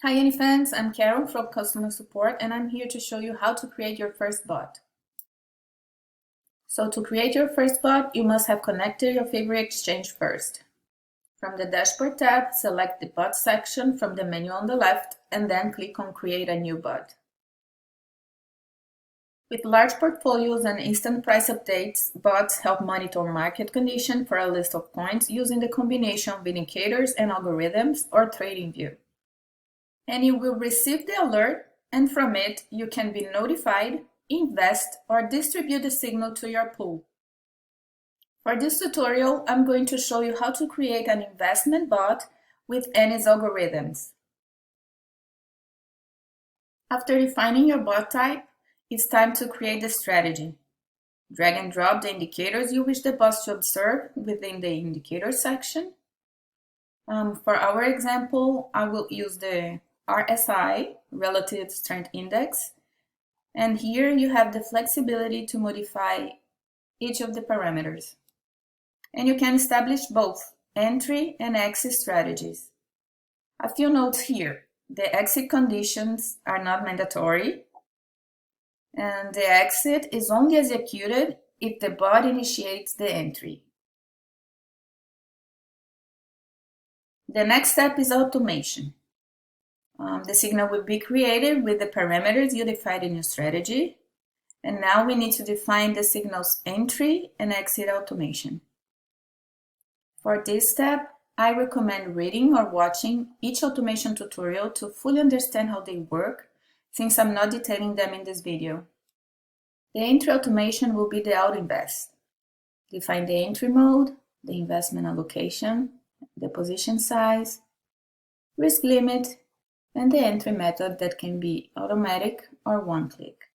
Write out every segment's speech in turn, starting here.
Hi AnyFans, I'm Carol from Customer Support and I'm here to show you how to create your first bot. So to create your first bot, you must have connected your favorite exchange first. From the Dashboard tab, select the Bot section from the menu on the left and then click on Create a new bot. With large portfolios and instant price updates, bots help monitor market condition for a list of coins using the combination of indicators and algorithms or TradingView. And you will receive the alert, and from it you can be notified, invest, or distribute the signal to your pool. For this tutorial, I'm going to show you how to create an investment bot with Annie's algorithms. After defining your bot type, it's time to create the strategy. Drag and drop the indicators you wish the bot to observe within the Indicators section. For our example, I will use the RSI, Relative Strength Index, and here you have the flexibility to modify each of the parameters. And you can establish both entry and exit strategies. A few notes here. The exit conditions are not mandatory, and the exit is only executed if the bot initiates the entry. The next step is automation. The signal will be created with the parameters you defined in your strategy. And now we need to define the signal's entry and exit automation. For this step, I recommend reading or watching each automation tutorial to fully understand how they work, since I'm not detailing them in this video. The entry automation will be the auto-invest. Define the entry mode, the investment allocation, the position size, risk limit, and the entry method that can be automatic or one-click.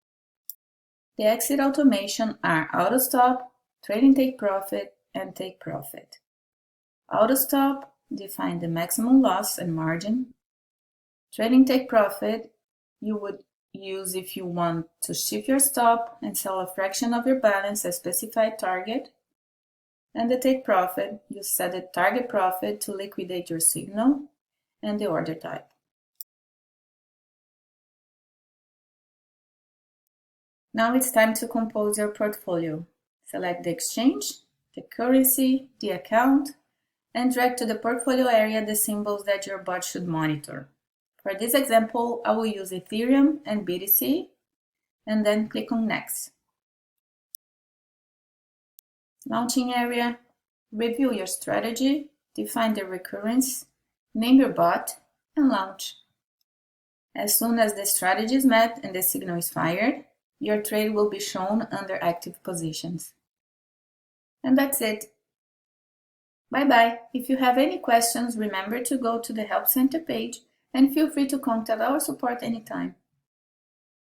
The exit automation are auto-stop, trading take profit, and take profit. Auto-stop define the maximum loss and margin. Trading take profit you would use if you want to shift your stop and sell a fraction of your balance at specified target. And the take profit, you set the target profit to liquidate your signal and the order type. Now it's time to compose your portfolio. Select the exchange, the currency, the account, and drag to the portfolio area the symbols that your bot should monitor. For this example, I will use Ethereum and BTC, and then click on Next. Launching area, review your strategy, define the recurrence, name your bot, and launch. As soon as the strategy is met and the signal is fired, your trade will be shown under active positions. And that's it. Bye-bye. If you have any questions, remember to go to the Help Center page and feel free to contact our support anytime.